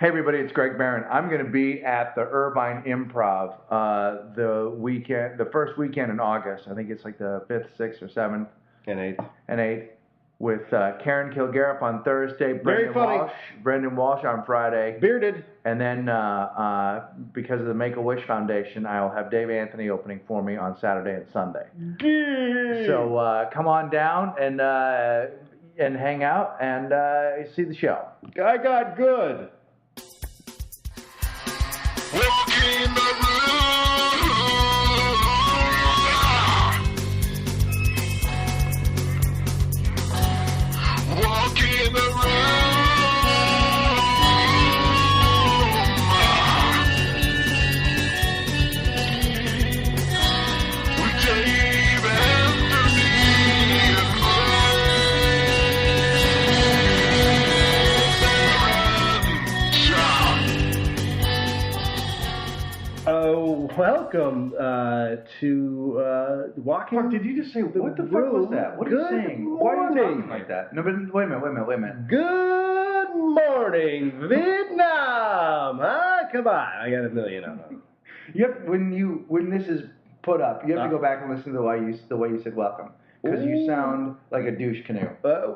Hey everybody, it's Greg Barron. I'm going to be at the Irvine Improv the first weekend in August. I think it's like the 5th, 6th, or 7th. And 8th. With Karen Kilgariff on Thursday, Brendan Walsh on Friday. Bearded. And then because of the Make-A-Wish Foundation, I'll have Dave Anthony opening for me on Saturday and Sunday. So come on down and hang out and see the show. I got good. Walk in the room. Walk in the room. With Dave Anthony and Welcome to Walking. Fuck, did you just say, what the fuck was that? What are you saying? Why are you talking like that? No, but wait a minute. Good morning, Vietnam. Come on, I got a million of them. Yep. When this is put up, you have to go back and listen to the way you said welcome, because you sound like a douche canoe.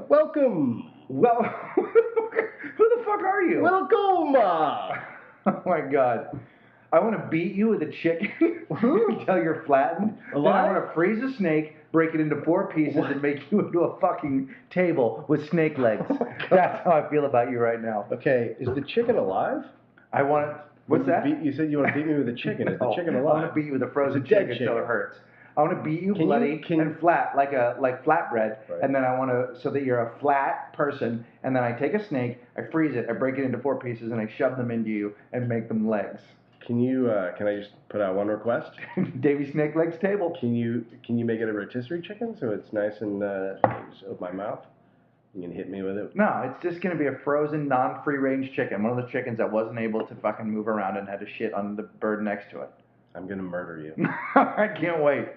Welcome. Well, who the fuck are you? Welcome. Oh my God. I want to beat you with a chicken until you're flattened. Then I want to freeze a snake, break it into 4 pieces, and make you into a fucking table with snake legs. That's how I feel about you right now. Okay, is the chicken alive? I want to... What's that? You said you want to beat me with a chicken. Is the chicken alive? I want to beat you with a frozen chicken until it hurts. I want to beat you bloody and flat, like flatbread, right. And then I want to, so that you're a flat person, and then I take a snake, I freeze it, I break it into 4 pieces, and I shove them into you and make them legs. Can I just put out one request? Davy Snake Legs table. Can you make it a rotisserie chicken so it's nice and just open my mouth? You can hit me with it. No, it's just gonna be a frozen, non-free range chicken. One of the chickens that wasn't able to fucking move around and had to shit on the bird next to it. I'm gonna murder you. I can't wait.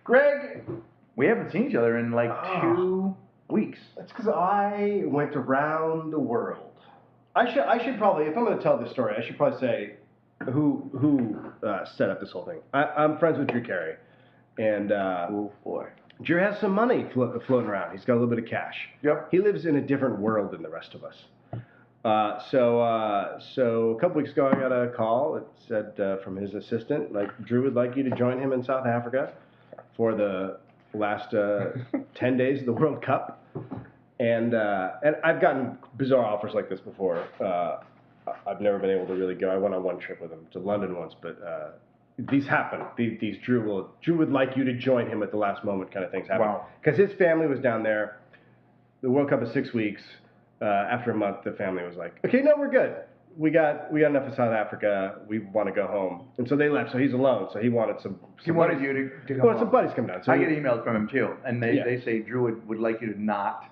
Greg, we haven't seen each other in like 2 weeks. That's because I went around the world. I should probably, if I'm gonna tell this story, I should probably say who set up this whole thing. I'm friends with Drew Carey, and oh boy, Drew has some money floating around. He's got a little bit of cash. Yep. He lives in a different world than the rest of us. So a couple weeks ago, I got a call. It said from his assistant, like, Drew would like you to join him in South Africa for the last 10 days of the World Cup. And I've gotten bizarre offers like this before. I've never been able to really go. I went on one trip with him to London once, but these happen. These Drew would like you to join him at the last moment kind of things happen. Wow. Because his family was down there. The World Cup is 6 weeks. After a month, the family was like, okay, no, we're good. We got enough of South Africa. We want to go home. And so they left. So he's alone. So he wanted some wanted you to come home. Some buddies come down. So I get emails from him too, and they say Drew would like you to not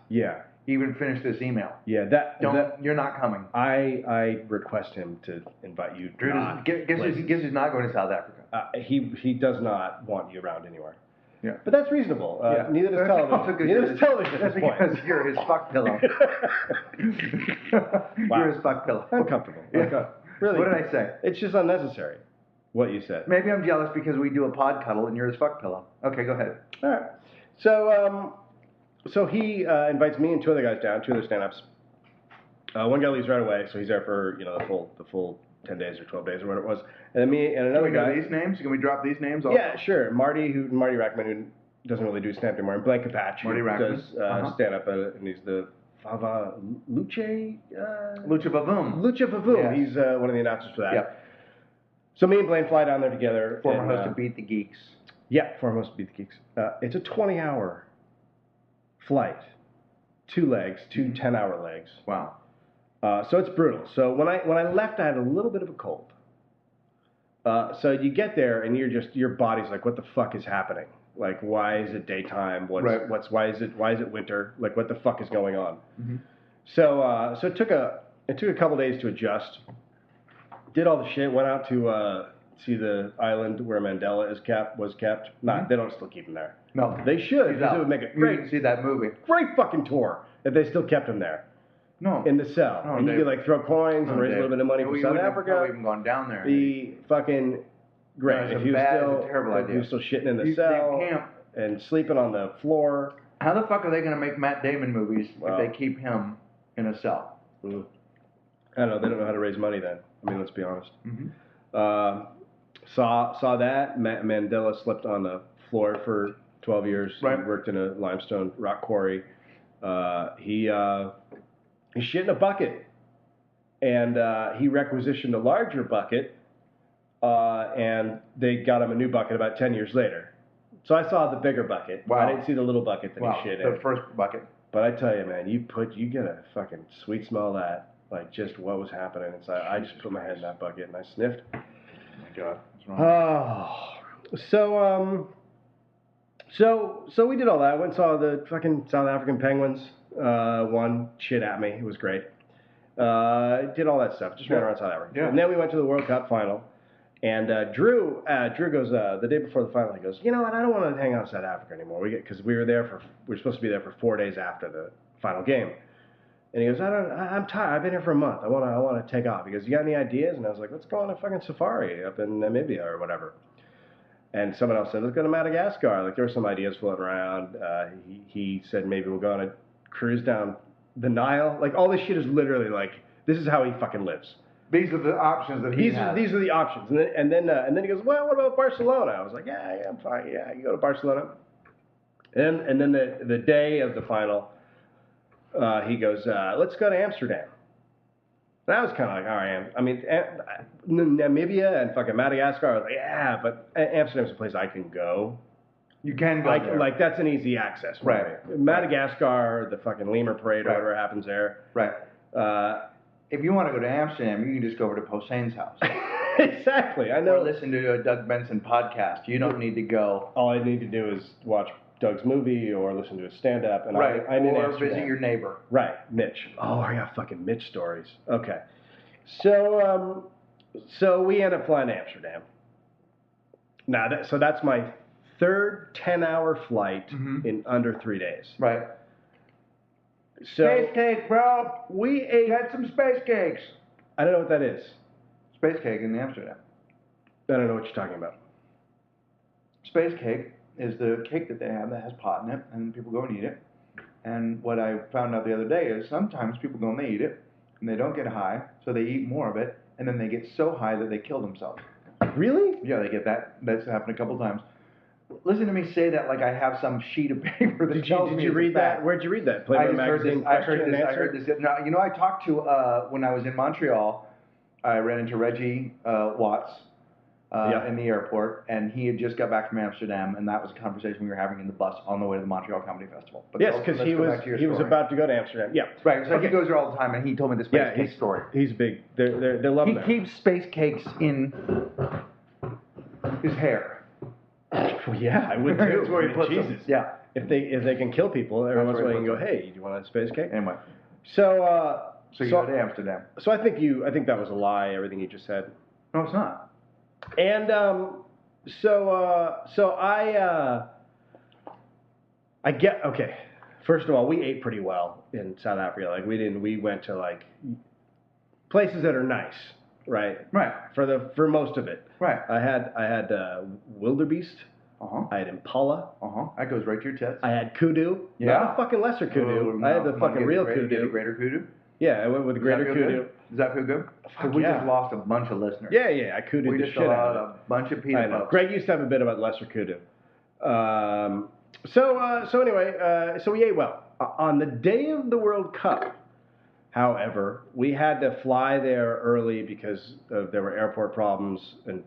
even finish this email. Yeah, you're not coming. I request him to invite you. Drew guess he's not going to South Africa. He does not want you around anywhere. Yeah, but that's reasonable. Neither does television. Neither does television. That's because you're his fuck pillow. Wow. You're his fuck pillow. Uncomfortable. Yeah. Really? What did I say? It's just unnecessary. What you said. Maybe I'm jealous because we do a pod cuddle and you're his fuck pillow. Okay, go ahead. All right. So he invites me and 2 other guys down, 2 other stand-ups. One guy leaves right away, so he's there for the full 10 days or 12 days or whatever it was. And then me and another guy. Can we know these names? Can we drop these names also? Yeah, sure. Marty Rackman, who doesn't really do stand-up anymore, and Blank Capatch, Marty Rackman does stand-up, and he's the Fava Luce? Lucha Vavoom. Lucha Vavoom. Yes. He's one of the announcers for that. Yep. So me and Blaine fly down there together. Former host of Beat the Geeks. Yeah, former host of Beat the Geeks. It's a 20-hour flight. 2 legs, 2 10-hour legs. Wow. So it's brutal. So when I left, I had a little bit of a cold. So you get there and your body's like, what the fuck is happening? Like, why is it daytime? Why is it winter? Like, what the fuck is going on? Mm-hmm. So it took a couple days to adjust. Did all the shit. Went out to see the island where Mandela was kept. Nah, they don't still keep him there. No, they should, because it would make a great see that movie. Great fucking tour if they still kept him there. No. in the cell. No, and you Dave. could like throw coins and No, raise a Dave. little bit of money for We South wouldn't have Africa. probably even gone down there. The fucking great. No, it's if a he was bad, still it's a terrible if he idea. was still shitting in the You- cell they can't. and sleeping on the floor. How the fuck are they going to make Matt Damon movies Wow. if they keep him in a cell? Mm. I don't know. They don't know how to raise money then. I mean, let's be honest. Mm-hmm. Saw that. Mandela slept on the floor for 12 years. Right. He worked in a limestone rock quarry. He shit in a bucket, and he requisitioned a larger bucket, and they got him a new bucket about 10 years later. So I saw the bigger bucket. Wow. I didn't see the little bucket that Wow, he shit the in. first bucket. But I tell you, man, you get a fucking sweet smell of that. Like just what was happening inside. I just put my head in that bucket and I sniffed. Oh my God. What's wrong? Oh, so we did all that. Went and saw the fucking South African Penguins. Won shit at me. It was great. Did all that stuff. Just ran around South Africa. Yeah. And then we went to the World Cup final. And Drew goes the day before the final. He goes, you know what? I don't want to hang out in South Africa anymore. Because we were supposed to be there for 4 days after the final game. And he goes, I'm tired. I've been here for a month. I want to take off. He goes, you got any ideas? And I was like, let's go on a fucking safari up in Namibia or whatever. And someone else said, let's go to Madagascar. Like there were some ideas floating around. He said maybe we'll go on a cruise down the Nile. Like all this shit is literally like this is how he fucking lives. These are the options that he has. These are the options. And then he goes, well, what about Barcelona? I was like, yeah, I'm fine. Yeah, you go to Barcelona. And then the day of the final, he goes, let's go to Amsterdam. And I was kind of like, all right. I mean, Namibia and fucking Madagascar, I was like, yeah, but Amsterdam's a place I can go. You can go there. Like that's an easy access. For Right. me. Madagascar, the fucking lemur parade or Right. whatever happens there. Right. If you want to go to Amsterdam, you can just go over to Posehn's house. Exactly. I Or know. listen to a Doug Benson podcast. You don't need to go. All I need to do is watch Doug's movie or listen to his stand-up, and Right. I'm in or Amsterdam. visit your neighbor. Right, Mitch. Oh, I got fucking Mitch stories. Okay, so we end up flying to Amsterdam. Now, that's my third 10-hour flight Mhm. in under 3 days. Right. So Space cake, bro. we ate. Get some space cakes. I don't know what that is. Space cake in Amsterdam. I don't know what you're talking about. Space cake is the cake that they have that has pot in it, and people go and eat it. And what I found out the other day is sometimes people go and they eat it, and they don't get high, so they eat more of it, and then they get so high that they kill themselves. Really? Yeah, they get that. That's happened a couple times. Listen to me say that like I have some sheet of paper that tells me Did you it's a read that? fact. Where'd you read that? I Playboy just heard magazine. this. I Question and answer? heard this. No, you know, I talked to when I was in Montreal. I ran into Reggie Watts Yeah. in the airport, and he had just got back from Amsterdam, and that was a conversation we were having in the bus on the way to the Montreal Comedy Festival. But Yes, let's because go back to your he was story. about to go to Amsterdam. Yeah. Right. So Okay. he goes there all the time, and he told me the space Yeah, cake story. He's big. They're loving He that. keeps space cakes in his hair. Well, yeah, I would too. That's where he I mean, puts them. Jesus. Yeah. If they can kill people, every That's once in a where while he you can go, puts hey, do you want a space cake? Anyway, So so you go to Amsterdam. So I think that was a lie. Everything you just said. No, it's not. And so I get okay. First of all, we ate pretty well in South Africa. Like we went to like places that are nice, right? Right. For most of it. Right. I had wildebeest. Uh-huh. I had impala. Uh-huh. That goes right to your tits. I had kudu. Yeah. Not a fucking lesser kudu. Oh, I had no. the Come on, fucking get real the greater- kudu. Get the greater kudu? Yeah, I went with the greater Does that feel kudu. good? Does that feel good? Fuck Because we yeah. just lost a bunch of listeners. Yeah, I kudu We the just shit out lost of it. a bunch of I peanut know. puffs. Greg used to have a bit about lesser kudu. So anyway, so we ate well. On the day of the World Cup, however, we had to fly there early because there were airport problems and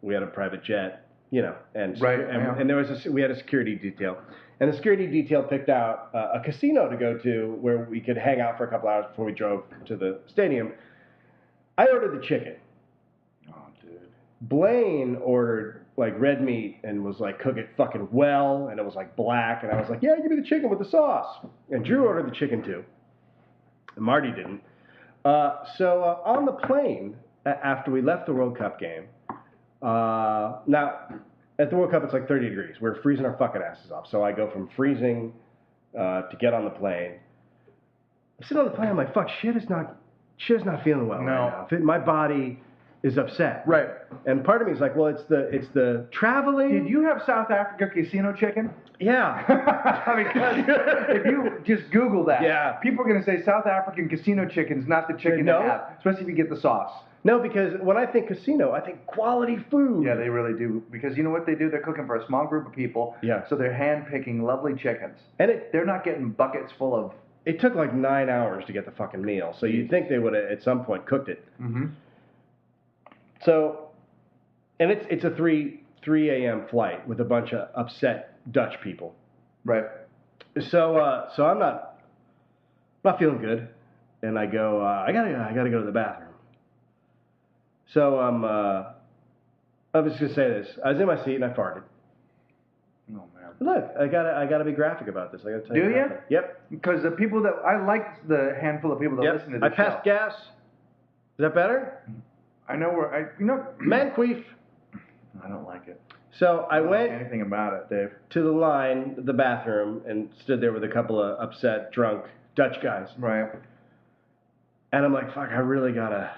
we had a private jet, you know, and Right, and, yeah. and there was we had a security detail, and the security detail picked out a casino to go to where we could hang out for a couple hours before we drove to the stadium. I ordered the chicken. Oh, dude. Blaine ordered like red meat and was like, cook it fucking well, and it was like black, and I was like, yeah, give me the chicken with the sauce. And Drew ordered the chicken too, and Marty didn't. So on the plane after we left the World Cup game, now at the World Cup it's like 30 degrees. We're freezing our fucking asses off. So I go from freezing to get on the plane. sitting on the plane. I'm like, fuck, shit is not feeling well No. right now. My body is upset. Right. And part of me is like, well, it's the traveling. Did you have South Africa casino chicken? Yeah. Because if you just Google that, Yeah. people are going to say South African casino chicken's not the chicken No. to have, especially if you get the sauce. No, because when I think casino, I think quality food. Yeah, they really do. Because you know what they do? They're cooking for a small group of people. Yeah. So they're hand-picking lovely chickens. And They're not getting buckets full of... it took like 9 hours to get the fucking meal. So you'd think they would have at some point cooked it. Mm-hmm. So, and it's a 3 a.m. flight with a bunch of upset Dutch people. Right. So I'm not feeling good, and I go I gotta go to the bathroom. So I was just gonna say this. I was in my seat and I farted. Oh, man. Look, I gotta be graphic about this. I gotta tell you. Do what ya? happened. Yep. Because the people that... I like the handful of people that listen to I this show. passed gas. Is that better? I know where... You know... Manqueef. I don't like it. So I don't went like anything about it, Dave. to the line, the bathroom, and stood there with a couple of upset, drunk Dutch guys. Right. And I'm like, fuck, I really gotta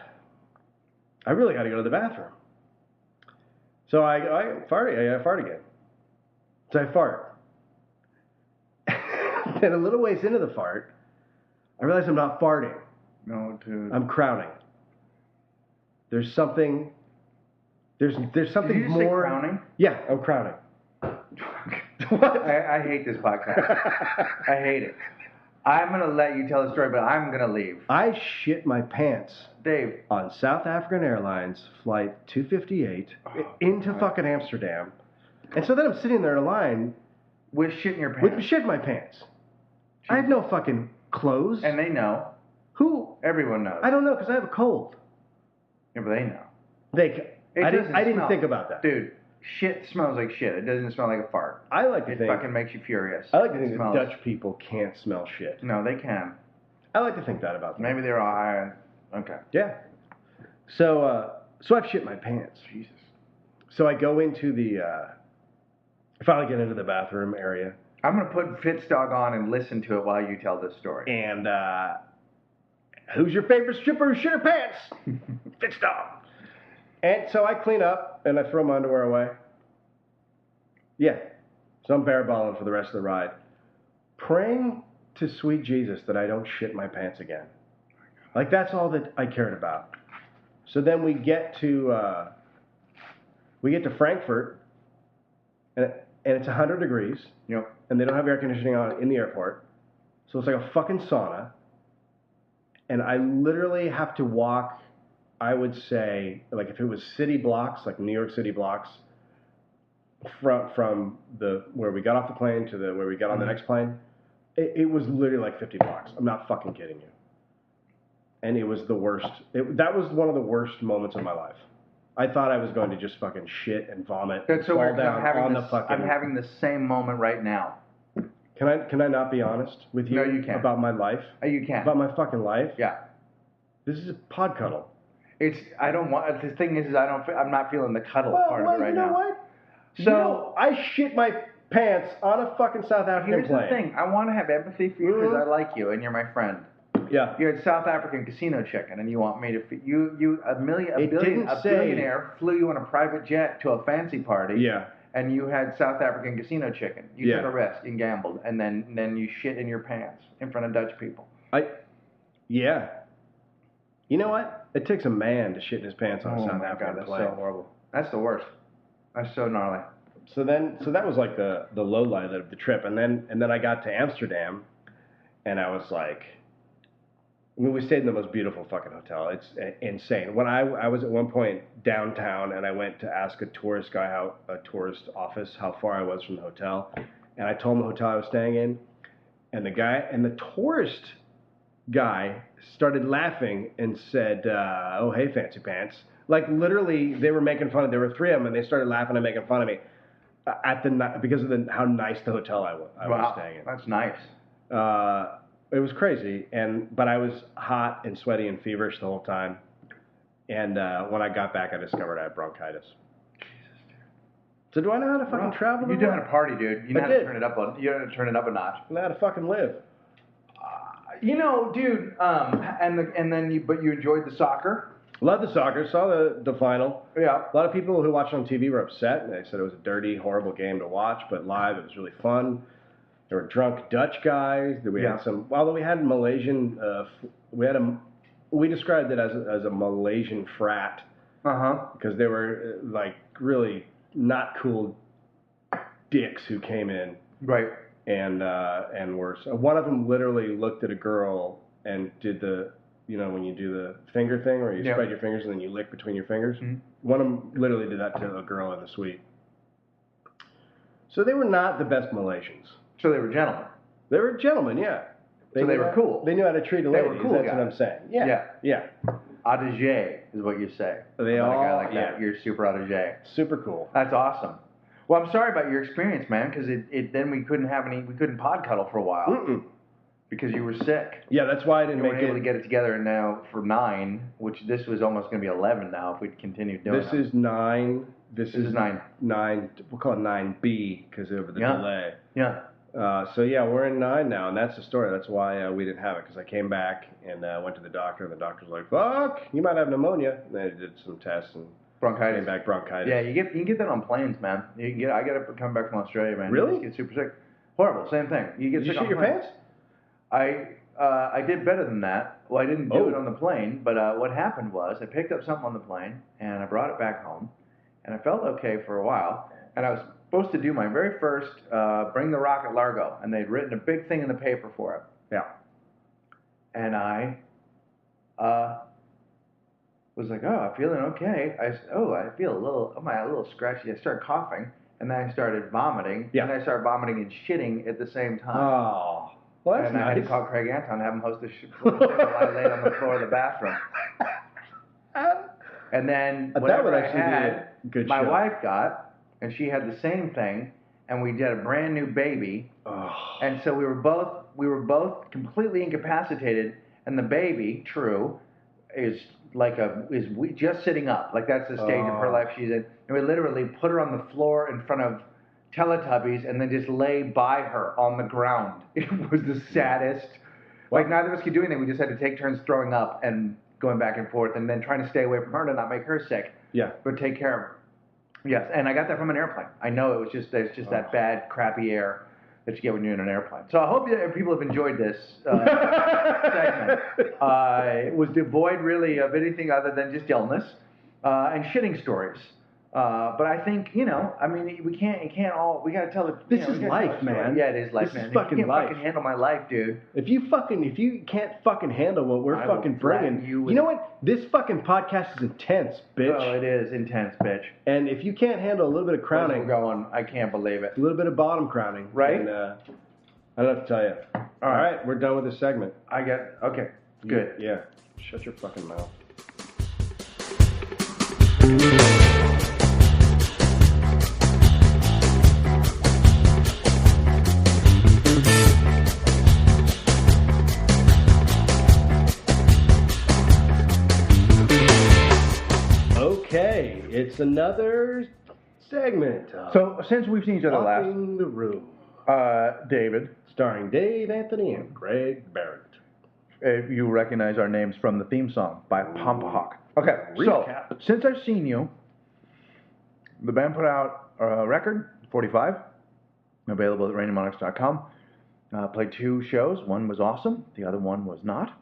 go to the bathroom. So I fart again. So I fart. Then a little ways into the fart, I realize I'm not farting. No, dude. I'm crowning. There's something something Did you just say more. crowning? Yeah, I'm crowning. I hate this podcast. I hate it. I'm going to let you tell the story, but I'm going to leave. I shit my pants Dave. on South African Airlines flight 258 into fucking Amsterdam. And so then I'm sitting there in a line With shit in your with pants. shit in my pants. I have no fucking clothes. And they know. Who? Everyone knows. I don't know because I have a cold. Yeah, but they know. I doesn't didn't smell. think about that. Dude, shit smells like shit. It doesn't smell like a fart. I like to It think. fucking makes you furious. I like to It think that smells. Dutch people can't smell shit. No, they can. I like to think that about them. Maybe they're all high. Okay. Yeah. So I've shit my pants. Jesus. So I go into I finally get into the bathroom area, I'm going to put Fitzdog on and listen to it while you tell this story. and who's your favorite stripper who shit her pants? Fitzdog. And so I clean up and I throw my underwear away. Yeah. So I'm bare-balling for the rest of the ride, praying to sweet Jesus that I don't shit my pants again. Like that's all that I cared about. So then we get to Frankfurt, and it's 100 degrees, Yep. and they don't have air conditioning on in the airport, so it's like a fucking sauna. And I literally have to walk, I would say, like if it was city blocks, like New York City blocks, from the where we got off the plane to the where we got on the next plane, it was literally like 50 blocks. I'm not fucking kidding you. And it was the worst. That was one of the worst moments of my life. I thought I was going to just fucking shit and vomit and That's so fall weird 'cause down on the fucking. I'm having the same moment right now. Can I not be honest with you, No, you can't. about my life? You can. About my fucking life? Yeah. This is a pod cuddle. I don't want. The thing is, I'm not feeling the cuddle part of it right you know now. what? So- You know, I shit my pants on a fucking South African Here's plane. the thing. I want to have empathy for you because Mhm. I like you and you're my friend. Yeah. You had South African casino chicken, and you want me to a It didn't say- billionaire flew you on a private jet to a fancy party. Yeah. And you had South African casino chicken. You Yeah. took a risk and gambled, and then you shit in your pants in front of Dutch people. Yeah. You know what? It takes a man to shit in his pants on a Oh South my African God, that's plane. so horrible. That's the worst. That's so gnarly. So that was like the low light of the trip, and then I got to Amsterdam, and I was like, I mean, we stayed in the most beautiful fucking hotel. It's insane. When I was at one point downtown, and I went to ask a tourist office how far I was from the hotel, and I told him the hotel I was staying in, and the tourist guy started laughing and said, "Oh hey, fancy pants." Like literally, they were making fun of. There were three of them, and they started laughing and making fun of me because of how nice the hotel I was staying in. That's nice. It was crazy, but I was hot and sweaty and feverish the whole time. And when I got back, I discovered I had bronchitis. Jesus, dude. So do I know how to fucking travel? You know how to party, dude. You know I how to did. turn it up. You know how to turn it up a notch. I know how to fucking live. You know, dude, but you enjoyed the soccer? Loved the soccer. Saw the final. Yeah. A lot of people who watched on TV were upset. They said it was a dirty, horrible game to watch, but live it was really fun. There were drunk Dutch guys. We had some. Although we had Malaysian, we described it as a Malaysian frat. Because they were like really not cool dicks who came in. Right. And were one of them literally looked at a girl and did the. You know, when you do the finger thing where you spread your fingers and then you lick between your fingers? Mm-hmm. One of them literally did that to a girl in the suite. So they were not the best Malaysians. So they were gentlemen? They were gentlemen, yeah. They were cool. They knew how to treat a lady. They were cool That's guys. what I'm saying. Yeah. Yeah. Autagé is what you say. They about all, a guy like that. You're super autagé. Super cool. That's awesome. Well, I'm sorry about your experience, man, because then we couldn't pod cuddle for a while. Mm-mm. Because you were sick. Yeah, that's why I didn't you make weren't able to get it together, and now for 9, which this was almost going to be 11 now if we'd continued doing This is 9. This is 9. 9. We'll call it 9B because of the delay. Yeah. So yeah, we're in 9 now, and that's the story. That's why we didn't have it, because I came back and went to the doctor, and the doctor's like, "Fuck, you might have pneumonia." And they did some tests and bronchitis. Came back bronchitis. Yeah, you can get that on planes, man. I got to come back from Australia, man. Really? You just get super sick. Horrible. Same thing. You get Did sick you on shit your planes. pants? I did better than that. Well, I didn't do it on the plane, but what happened was I picked up something on the plane, and I brought it back home, and I felt okay for a while, and I was supposed to do my very first Bring the Rock at Largo, and they'd written a big thing in the paper for it. Yeah. And I was like, oh, I'm feeling okay. I feel a little scratchy. I started coughing, and then I started vomiting, and I started vomiting and shitting at the same time. Oh. Well, that's nice. I had to call Craig Anton and have him host the show while I laid on the floor of the bathroom. And then whatever I had, my wife got, and she had the same thing, and we did a brand new baby. Oh. And so we were both completely incapacitated, and the baby, True, is just sitting up. Like that's the stage of her life she's in. And we literally put her on the floor in front of Teletubbies and then just lay by her on the ground. It was the saddest. Like neither of us could do anything. We just had to take turns throwing up and going back and forth and then trying to stay away from her to not make her sick. Yeah. But take care of her. Yes, and I got that from an airplane. I know there's just that bad, crappy air that you get when you're in an airplane. So I hope that people have enjoyed this segment. It was devoid really of anything other than just illness and shitting stories. But I think, we got to tell it. This is life, man. Yeah, it is life, man. This is fucking you can't life. fucking handle my life, dude. If you can't fucking handle what we're fucking bringing, you know what? This fucking podcast is intense, bitch. Oh, it is intense, bitch. And if you can't handle a little bit of crowning, we're going, I can't believe it. A little bit of bottom crowning, right? And, I don't have to tell you. All right, we're done with this segment. Okay, good. Yeah. Shut your fucking mouth. Okay, it's another segment. So since we've seen each other last, Walking the Room, David, starring Dave Anthony and Greg Barrett. You recognize our names from the theme song by Pompahawk. Okay, Recap. So since I've seen you, the band put out a record, 45, available at RainyMonarchs.com. Played 2 shows. One was awesome. The other one was not.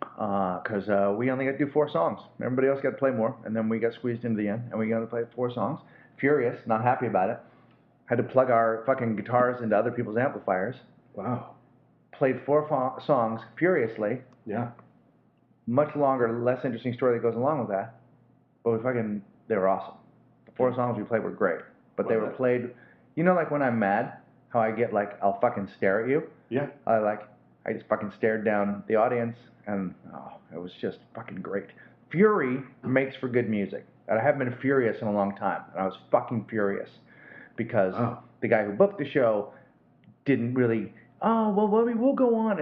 Because we only got to do 4 songs. Everybody else got to play more, and then we got squeezed into the end, and we got to play 4 songs. Furious, not happy about it. Had to plug our fucking guitars into other people's amplifiers. Wow. Played 4 songs furiously. Yeah. Much longer, less interesting story that goes along with that. But they were awesome. The 4 songs we played were great. But they were played, like when I'm mad, how I get I'll fucking stare at you. Yeah. I just fucking stared down the audience, and it was just fucking great. Fury makes for good music. And I haven't been furious in a long time. And I was fucking furious because the guy who booked the show didn't really, we'll go on.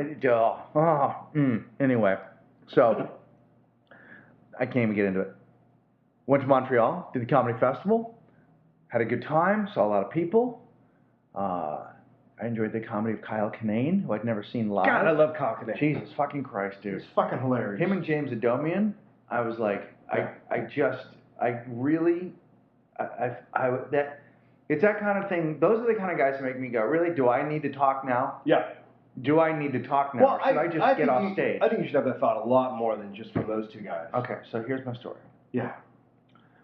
Anyway, so I can't even get into it. Went to Montreal, did the comedy festival, had a good time, saw a lot of people. I enjoyed the comedy of Kyle Kinane, who I'd never seen live. God, I love Cockney. Jesus fucking Christ, dude. It's fucking hilarious. Him and James Adomian, I was like, it's that kind of thing. Those are the kind of guys that make me go, really? Do I need to talk now? Yeah. Do I need to talk now? Or should I just get off stage? I think you should have that thought a lot more than just from those two guys. Okay, so here's my story. Yeah.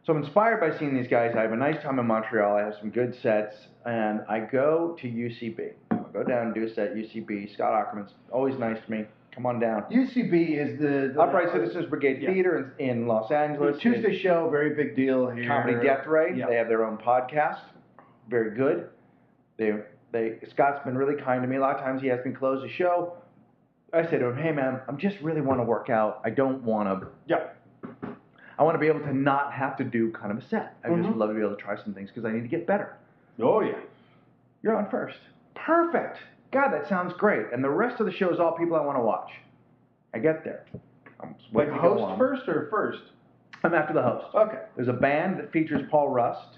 So I'm inspired by seeing these guys. I have a nice time in Montreal. I have some good sets, and I go to UCB. I go down and do a set at UCB. Scott Ackerman's always nice to me. Come on down. UCB is the Upright Citizens Brigade Theater in Los Angeles. Tuesday show, very big deal here. Comedy Death Ray. Yeah. They have their own podcast. Very good. Scott's been really kind to me. A lot of times he has me close the show. I say to him, hey man, I just really want to work out. I don't want to. Yeah. I want to be able to not have to do kind of a set. I just would love to be able to try some things because I need to get better. Oh yeah. You're on first. Perfect. God, that sounds great. And the rest of the show is all people I want to watch. I get there. I'm Like waiting to go host on. first or first? I'm after the host. Okay. There's a band that features Paul Rust,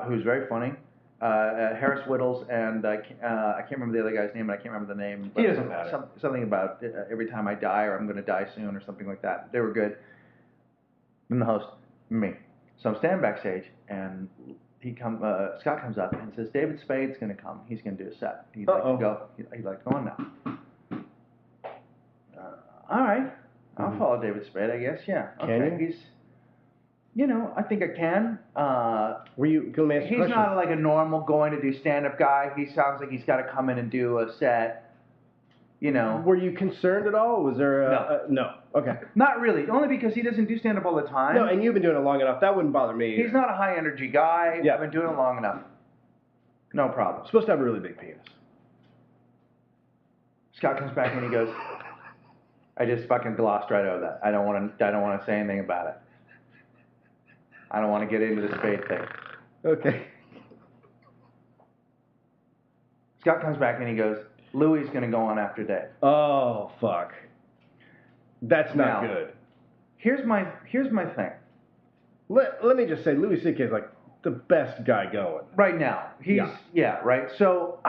who's very funny. Harris Whittles, and I can't remember the other guy's name, and I can't remember the name. He doesn't matter. Something about every time I die, or I'm going to die soon, or something like that. They were good. Then the host, me. So I'm standing backstage, and Scott comes up and says, David Spade's going to come. He's going to do a set. He'd like to go. He'd like to go on now. All right. I'll follow David Spade, I guess. Yeah. Okay. Can you? I think I can. Let me ask you a He's question. not like a normal going to do stand-up guy. He sounds like he's got to come in and do a set. Were you concerned at all? Was there no? Okay. Not really. Only because he doesn't do stand-up all the time. No, and you've been doing it long enough. That wouldn't bother me. He's not a high-energy guy. Yeah. I've been doing it long enough. No problem. supposed to have a really big penis. Scott comes back and he goes, I just fucking glossed right over that. I don't want to say anything about it. I don't want to get into the Spade thing. Okay. Scott comes back and he goes, Louis is going to go on after Dave. Oh fuck. That's not Now, good. Here's my thing. Let me just say, Louis C.K. is like the best guy going. Right now, right. So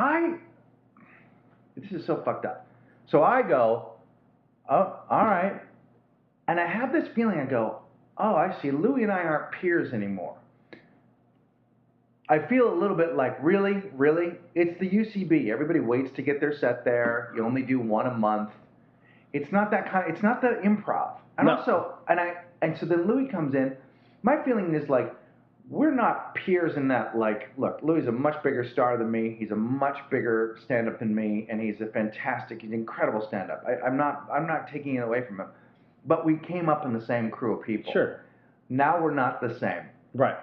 this is so fucked up. So I go, oh, all right, and I have this feeling. I go, oh, I see. Louis and I aren't peers anymore. I feel a little bit like, really? It's the UCB. Everybody waits to get their set there. You only do one a month. It's not that kind. It's not the improv. And No. also, and so then Louis comes in. My feeling is like, we're not peers in that. Like, look, Louis is a much bigger star than me. He's a much bigger stand-up than me, and he's an incredible stand-up. I'm not taking it away from him. But we came up in the same crew of people. Sure. Now we're not the same. Right.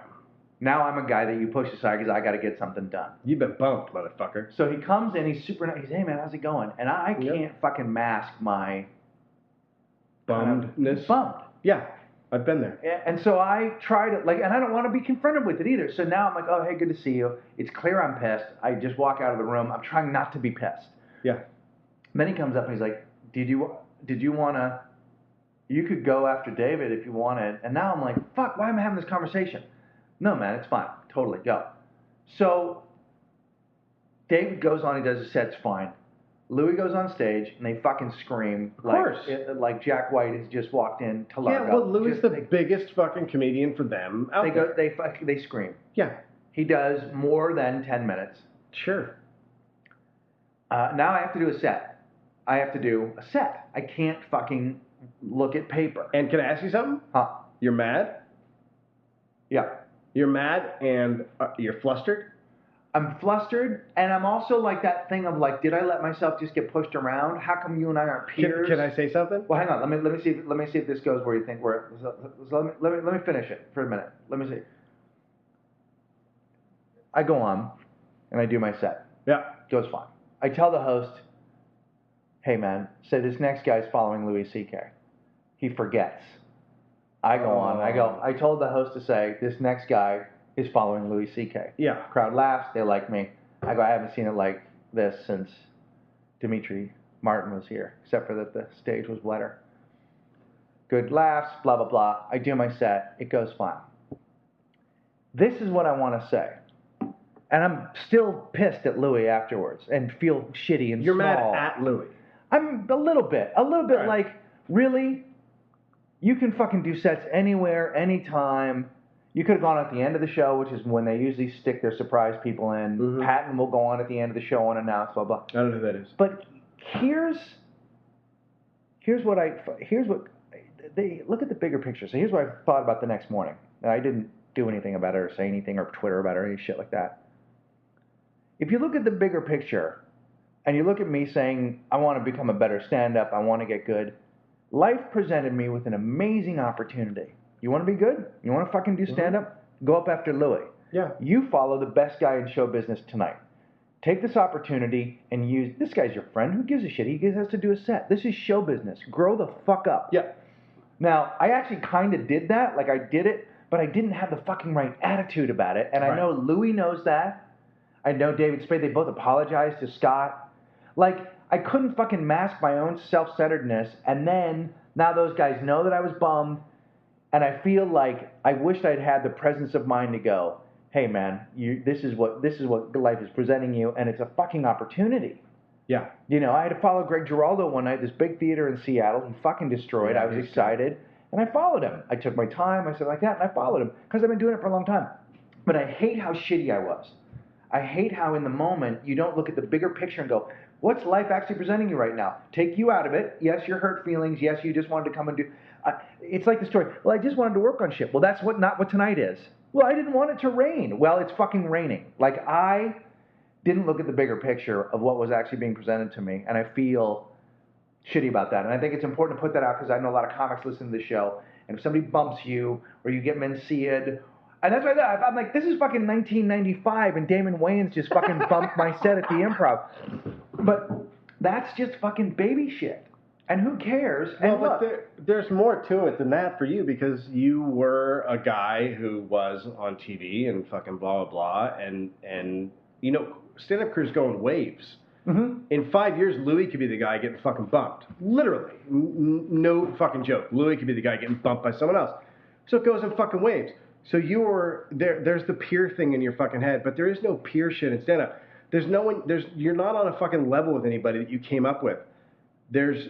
Now I'm a guy that you push aside because I got to get something done. You've been bumped, motherfucker. So he comes in, he's super nice. He's, hey man, how's it going? And I Yep. can't fucking mask my Bummedness. bummed. Yeah, I've been there. And so I try to, and I don't want to be confronted with it either. So now I'm like, oh, hey, good to see you. It's clear I'm pissed. I just walk out of the room. I'm trying not to be pissed. Yeah. And then he comes up and he's like, did you want to, you could go after David if you wanted. And now I'm like, fuck, why am I having this conversation? No, man, it's fine. Totally, go. So David goes on, he does his set's fine. Louis goes on stage, and they fucking scream. Of course. Like Jack White has just walked in to Largo. Yeah, well, Louis is Just- the biggest fucking comedian for them out there. they scream. Yeah, He does more than 10 minutes. sure. Now I have to do a set. I have to do a set. I can't fucking look at paper. And can I ask you something? Huh. You're mad? Yeah. You're mad and you're flustered? I'm flustered, and I'm also like that thing of like, did I let myself just get pushed around? How come you and I aren't peers? Can I say something? Well, hang on. Let me see if this goes where you think we're. So let me finish it for a minute. Let me see. I go on, and I do my set. Yeah. Goes fine. I tell the host, "Hey man, say this next guy's following Louis C.K." He forgets. I go on. I told the host to say this next guy is following Louis C.K. Yeah. Crowd laughs. They like me. I go, I haven't seen it like this since Dimitri Martin was here, except for that the stage was wetter. Good laughs, blah, blah, blah. I do my set. It goes fine. This is what I want to say. And I'm still pissed at Louis afterwards and feel shitty and You're small. mad at Louis. I'm a little bit Right. like, really? You can fucking do sets anywhere, anytime. You could have gone at the end of the show, which is when they usually stick their surprise people in. Mhm. Patton will go on at the end of the show unannounced, blah, blah. I don't know who that is. But here's what they look at the bigger picture. So here's what I thought about the next morning. And I didn't do anything about it or say anything or Twitter about it or any shit like that. If you look at the bigger picture and you look at me saying, I want to become a better stand-up, I want to get good, life presented me with an amazing opportunity. You want to be good? You want to fucking do stand-up? Go up after Louis. Yeah. You follow the best guy in show business tonight. Take this opportunity and use, this guy's your friend. Who gives a shit? He has to do a set. This is show business. Grow the fuck up. Yeah. Now, I actually kind of did that. Like, I did it, but I didn't have the fucking right attitude about it. And I Right. know Louis knows that. I know David Spade. They both apologized to Scott. Like, I couldn't fucking mask my own self-centeredness. And then, now those guys know that I was bummed. And I feel like I wished I'd had the presence of mind to go, hey, man, this is what life is presenting you, and it's a fucking opportunity. Yeah. You know, I had to follow Greg Giraldo one night, this big theater in Seattle. He fucking destroyed. Yeah, I was he's excited, and I followed him. I took my time, I said like that, and I followed him because I've been doing it for a long time. But I hate how shitty I was. I hate how in the moment you don't look at the bigger picture and go, what's life actually presenting you right now? Take you out of it. Yes, your hurt feelings. Yes, you just wanted to come and do. It's like the story. Well, I just wanted to work on shit. Well, that's not what tonight is. Well, I didn't want it to rain. Well, it's fucking raining. Like, I didn't look at the bigger picture of what was actually being presented to me, and I feel shitty about that. And I think it's important to put that out because I know a lot of comics listen to the show, and if somebody bumps you or you get mencia'd, and that's why I'm like, this is fucking 1995, and Damon Wayans just fucking bumped my set at the Improv. But that's just fucking baby shit. And who cares? And Well, look, but there's more to it than that for you because you were a guy who was on TV and fucking blah, blah, blah. And you know, stand-up careers go in waves. Mhm. In 5 years, Louis could be the guy getting fucking bumped. Literally. No fucking joke. Louis could be the guy getting bumped by someone else. So it goes in fucking waves. So you were, there's the peer thing in your fucking head, but there is no peer shit in stand-up. There's no one, you're not on a fucking level with anybody that you came up with. There's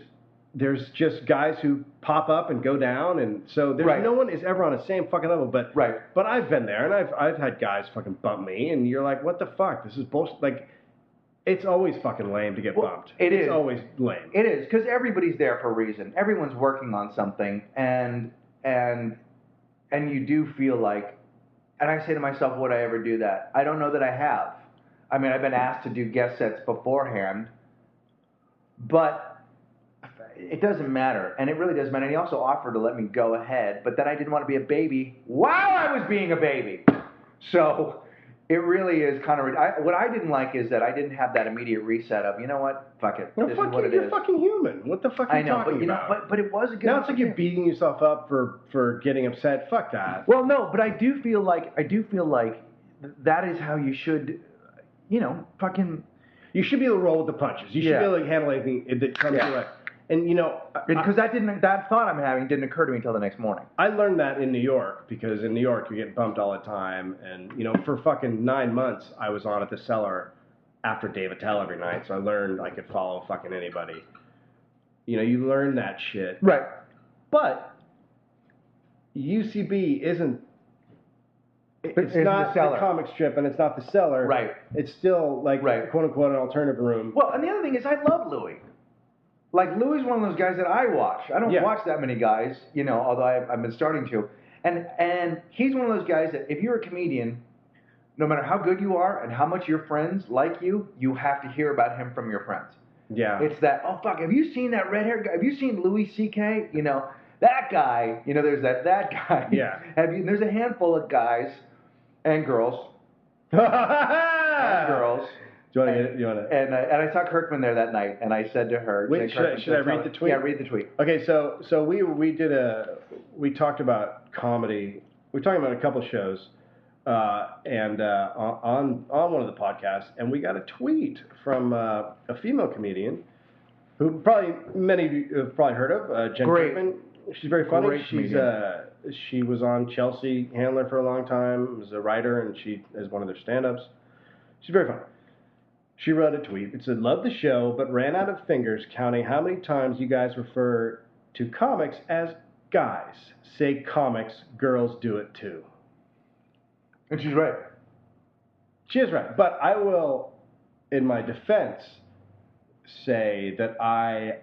just guys who pop up and go down, and so there's Right. no one is ever on the same fucking level. But Right. But I've been there, and I've had guys fucking bump me, and you're like, what the fuck? This is bullshit. Like, it's always fucking lame to get Well, bumped. it It's is. always lame. It is, because everybody's there for a reason. Everyone's working on something, and you do feel like, and I say to myself, would I ever do that? I don't know that I have. I mean, I've been asked to do guest sets beforehand, but it doesn't matter, and it really doesn't matter. And he also offered to let me go ahead, but then I didn't want to be a baby while I was being a baby. So it really is kind of. What I didn't like is that I didn't have that immediate reset of, you know what, fuck it, No, this fuck is what you, it you're is. fucking human. What the fuck are I you know, talking but you know, about? but it was a good. Now it's like you're opportunity. beating yourself up for getting upset. Fuck that. Well, no, but I do feel like that is how you should, you know, fucking. You should be able to roll with the punches. You should Yeah. be able to handle anything that comes Yeah. your way. And you know, Because that thought I'm having didn't occur to me until the next morning. I learned that in New York because in New York you're getting bumped all the time, and you know, for fucking 9 months I was on at the Cellar after Dave Attell every night, so I learned I could follow fucking anybody. You know, you learn that shit. Right. But UCB isn't. It's isn't not the Cellar. the comic strip, and it's not the Cellar. Right. It's still like Right. quote unquote an alternative room. Well, and the other thing is, I love Louis. Like, Louis is one of those guys that I watch. I don't Yeah. watch that many guys, you know, although I've been starting to. And he's one of those guys that if you're a comedian, no matter how good you are and how much your friends like you, you have to hear about him from your friends. Yeah. It's that, oh, fuck, have you seen that red-haired guy? Have you seen Louis C.K.? You know, that guy, you know, there's that guy. Yeah. There's a handful of guys and girls. And girls. Do you want to get it? You want to? And I saw Kirkman there that night, and I said to her, Wait, Kirkman, should I read the tweet? Yeah, read the tweet. Okay, so we talked about comedy. We talked about a couple shows, and on one of the podcasts, and we got a tweet from a female comedian who probably many of you have probably heard of, Jen Great. Kirkman. She's very funny. Great comedian. She was on Chelsea Handler for a long time. Was a writer, and she is one of their stand-ups. She's very funny. She wrote a tweet. It said, "Love the show, but ran out of fingers counting how many times you guys refer to comics as guys. Say comics, girls do it too." And she's right. She is right. But I will, in my defense, say that I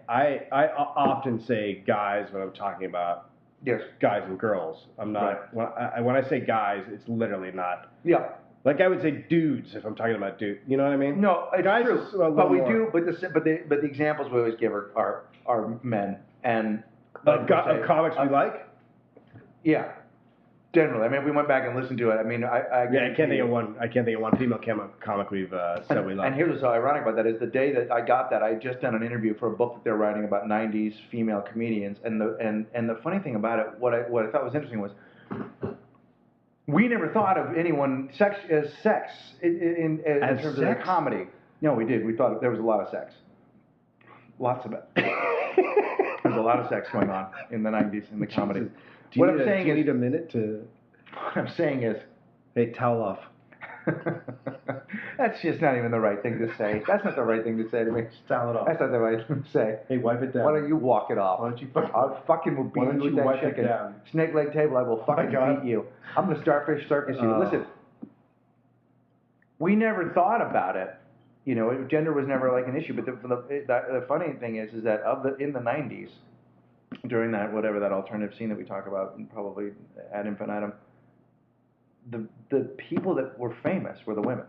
often say guys when I'm talking about Yes. guys and girls. I'm not, when I say guys, it's literally not. Yeah. Like I would say dudes if I'm talking about dude. You know what I mean? No, it's Guys true. is a little But we more- do. But the examples we always give are men and Of comics we like? Yeah. Generally, I mean, if we went back and listened to it. I mean, I can't think of one. I can't think of one female comic we've said we love. And here's what's so ironic about that is the day that I got that, I had just done an interview for a book that they're writing about 90s female comedians, and the funny thing about it, what I thought was interesting was, we never thought of anyone as sex in terms of their comedy. No, we did. We thought there was a lot of sex, lots of it. There's a lot of sex going on in the 90s in the comedy. Do you What I'm saying is, need a minute to? what I'm saying is, Hey, towel off. that's just not even the right thing to say. That's not the right thing to say to me. Towel it off. That's not the right thing to say. Hey, wipe it down. Why don't you walk it off? Why don't you I fucking will why beat don't you with you that wipe it chicken. down? Snake leg table, I will fucking God. beat you. I'm gonna starfish circus you. Oh. Listen, we never thought about it. You know, gender was never like an issue. But the funny thing is that in the 90s, during that whatever that alternative scene that we talk about, and probably ad infinitum, the people that were famous were the women.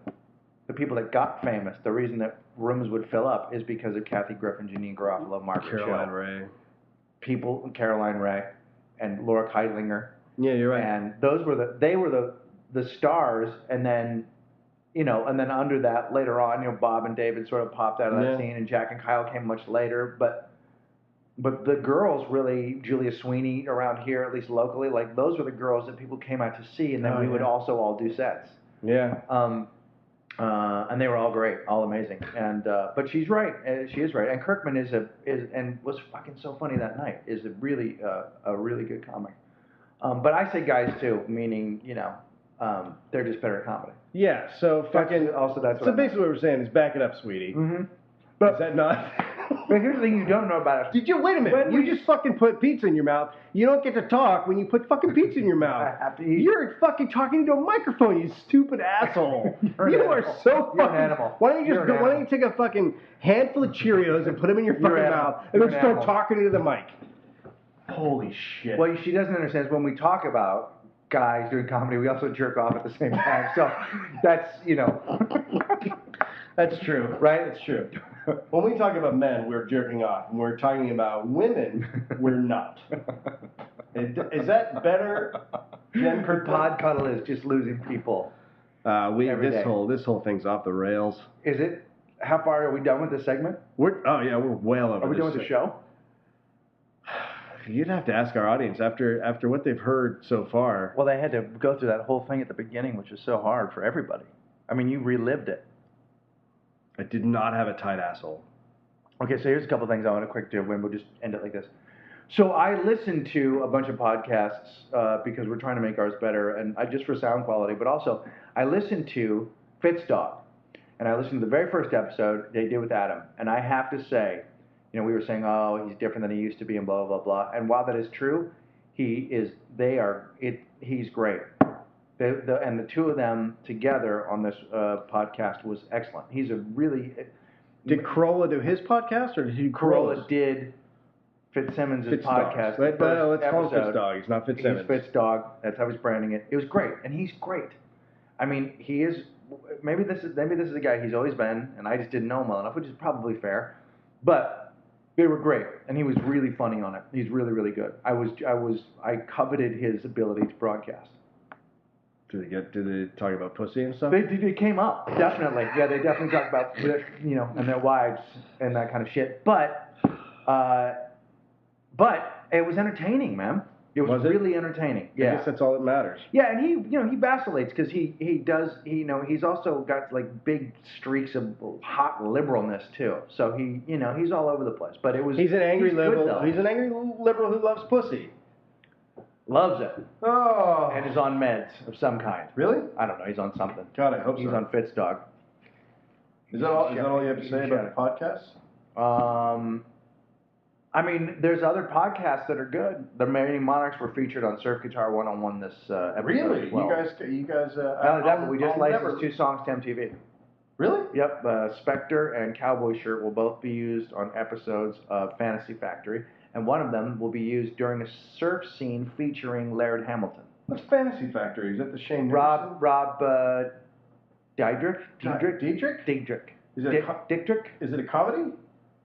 The people that got famous, the reason that rooms would fill up is because of Kathy Griffin, Janine Garofalo, Margaret Caroline Cho. Ray. People, Caroline Ray, and Laura Keitlinger. Yeah, you're right. And those were the stars, and then, you know, and then under that later on, you know, Bob and David sort of popped out of that Yeah. scene, and Jack and Kyle came much later, but the girls really, Julia Sweeney around here, at least locally, like those were the girls that people came out to see, and then Oh, we would yeah. also all do sets. Yeah. And they were all great, all amazing. And but she's right, she is right. And Kirkman is and was fucking so funny that night. Is a really good comic. But I say guys too, meaning you know, they're just better at comedy. Yeah. So fucking. That's So basically, what we're saying is, back it up, sweetie. Mm-hmm. Is that not? But here's the thing you don't know about it. Did you wait a minute? You just fucking put pizza in your mouth. You don't get to talk when you put fucking pizza in your mouth. I have to eat. You're fucking talking into a microphone, you stupid asshole. You're an You animal. are so You're an fucking. animal. Why don't you You're just an go? Why don't you animal. take a fucking handful of Cheerios and put them in your You're fucking an animal. mouth and You're then an start animal. talking into the mic? Holy shit. What she doesn't understand is when we talk about guys doing comedy, we also jerk off at the same time. So that's you know. That's true. Right? It's true. When we talk about men, we're jerking off. When we're talking about women, we're not. Is that better, Jen? Pod Cuddle is just losing people. Every This day. whole thing's off the rails. Is it? How far are we done with this segment? We're well over. Are we done this. with the show? You'd have to ask our audience after what they've heard so far. Well, they had to go through that whole thing at the beginning, which is so hard for everybody. I mean, you relived it. I did not have a tight asshole. Okay, so here's a couple things I want to quick do, and we'll just end it like this. So I listened to a bunch of podcasts because we're trying to make ours better, and just for sound quality, but also I listened to Fitzdog, and I listened to the very first episode they did with Adam, and I have to say, you know, we were saying, oh, he's different than he used to be, and blah blah blah. And while that is true, he's great. And the two of them together on this podcast was excellent. He's a really. Did Corolla do his podcast, or did he do Corolla did Fitzsimmons' podcast. Let's call him episode. Fitzdog. He's not Fitzsimmons. He's Fitzdog. That's how he's branding it. It was great, and he's great. I mean, he is. Maybe this is the guy he's always been, and I just didn't know him well enough, which is probably fair. But they were great, and he was really funny on it. He's really, really good. I coveted his ability to broadcast. Did they talk about pussy and stuff? They came up, definitely. Yeah, they definitely talked about, you know, and their wives and that kind of shit. But it was entertaining, man. It was really entertaining. I guess that's all that matters. Yeah, and he vacillates because he's also got like big streaks of hot liberalness too. So he's all over the place. But He's an angry good, liberal. though. He's an angry liberal who loves pussy. Loves it Oh. and is on meds of some kind. Really? I don't know. He's on something. God, I hope He's so. on Fitzdog. Is that all you have to say about the podcast? I mean, there's other podcasts that are good. The Marrying Monarchs were featured on Surf Guitar 101 this episode. Really? as well. You guys. Not only that, but we just licensed 2 songs to MTV. Really? Yep, Spectre and Cowboy Shirt will both be used on episodes of Fantasy Factory, and one of them will be used during a surf scene featuring Laird Hamilton. What's Fantasy Factory? Is that the Shane Rob Diedrich? Diedrich? Is it Dietrich? Is it a comedy?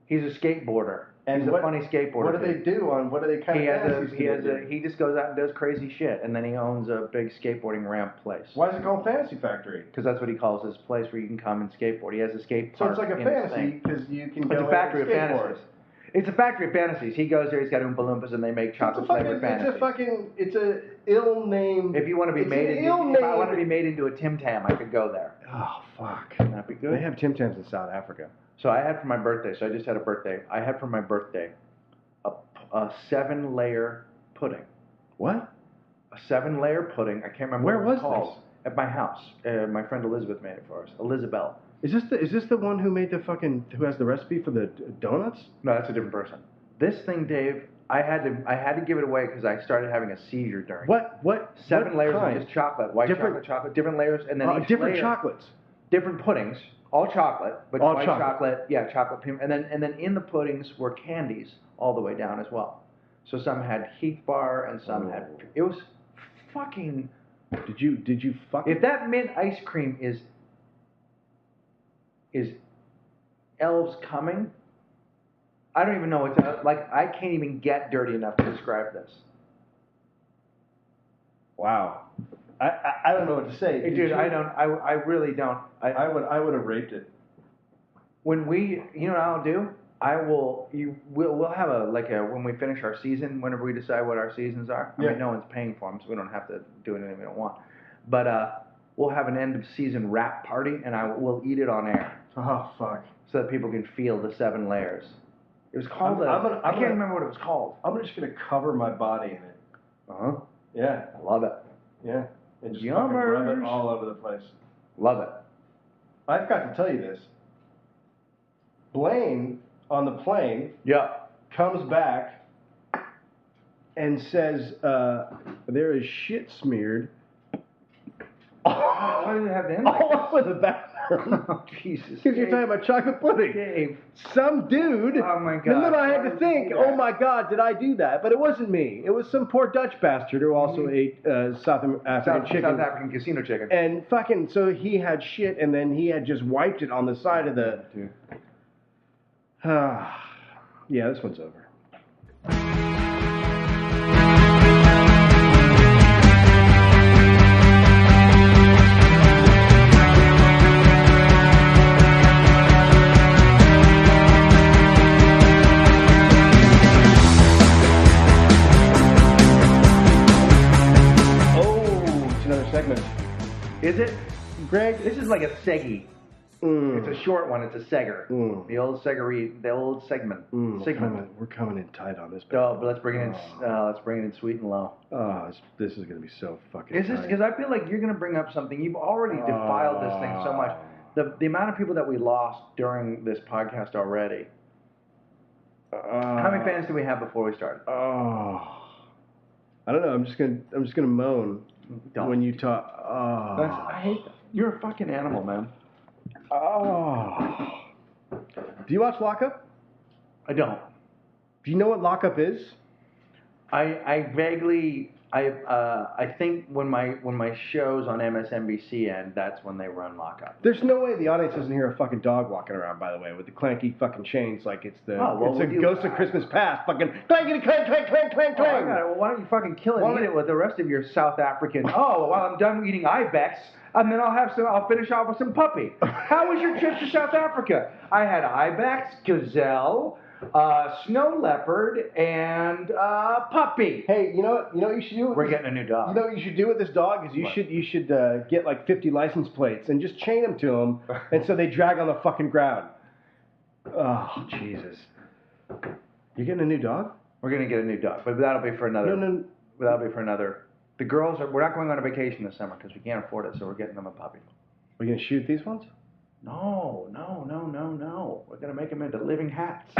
He's a skateboarder. And He's a funny skateboarder. What do they do on? What are they kind of? He just goes out and does crazy shit, and then he owns a big skateboarding ramp place. Why is it called Fantasy Factory? Because that's what he calls his place where you can come and skateboard. He has a skate So park. it's like a fantasy because you can go. It's a factory of and skateboard. fantasies. It's a factory of fantasies. He goes there. He's got Oompa Loompas, and they make chocolate flavored fantasies. It's a ill-named. If you want to be if I want to be made into a Tim Tam, I could go there. Oh fuck! Wouldn't that be good? They have Tim Tams in South Africa. So I had for my birthday. So I just had a birthday. I had for my birthday a 7-layer pudding. What? A 7-layer pudding. I can't remember Where what it was was called. At my house. My friend Elizabeth made it for us. Elizabeth. Is this the one who made who has the recipe for the donuts? No, that's a different person. This thing, Dave, I had to give it away because I started having a seizure during. What? 7 layers kind? of just chocolate, white chocolate, different layers, and then each different layer, chocolates. different puddings, all chocolate, but All white chocolate. chocolate, and then in the puddings were candies all the way down as well. So some had Heath Bar and some had. It was fucking. Did you fucking? If that mint ice cream is elves coming, I don't even know what to, like. I can't even get dirty enough to describe this. Wow. I don't know what to say. Dude, I really don't. I would have raped it. When you know what I'll do? We'll have when we finish our season, whenever we decide what our seasons are. I mean, no one's paying for them, so we don't have to do anything we don't want. But we'll have an end of season wrap party, and we'll eat it on air. Oh fuck. So that people can feel the 7 layers. It was called. I can't remember what it was called. I'm just gonna cover my body in it. Yeah. I love it. Yeah. And just fucking rub it all over the place. Love it. I've got to tell you this. Blaine on the plane comes back and says there is shit smeared Why does it have to end like all over the bathroom. Oh, Jesus. Because you're talking about chocolate pudding. Dave. Some dude. Oh, my God. And then I had Why to did think, you do that? oh my God, did I do that? But it wasn't me. It was some poor Dutch bastard who also ate South African chicken. South African casino chicken. And fucking, so he had shit and then he had just wiped it on the side of the. Yeah, this one's over. Segment. Is it? Greg? This is like a seggy. It's a short one. It's a segger. The old segment. We're coming in tight on this. Oh, but let's bring it in. Let's bring it in sweet and low. Oh, this is gonna be so fucking. Is this because I feel like you're gonna bring up something you've already defiled this thing so much. The amount of people that we lost during this podcast already. How many fans did we have before we started? I don't know. I'm just gonna moan. Don't. When you talk. I hate that. You're a fucking animal, man. Do you watch Lockup? I don't. Do you know what Lockup is? I vaguely. I think when my shows on MSNBC end, that's when they run Lockup. There's no way the audience doesn't hear a fucking dog walking around, by the way, with the clanky fucking chains like it's the Ghost of Christmas Past. Fucking clankety clank clank clank clank clank. Well, why don't you fucking kill it and eat it with the rest of your South African? Well, I'm done eating ibex, and then I'll finish off with some puppy. How was your trip to South Africa? I had ibex, gazelle, snow leopard, and puppy. Hey, you know what you should do? We're getting a new dog. You know what you should do with this dog is you should get like 50 license plates and just chain them to him, and so they drag on the fucking ground. Oh Jesus! You're getting a new dog? We're gonna get a new dog, but that'll be for another. No. That'll be for another. The girls we're not going on a vacation this summer because we can't afford it, so we're getting them a puppy. Are you gonna shoot these ones? No. We're gonna make them into living hats.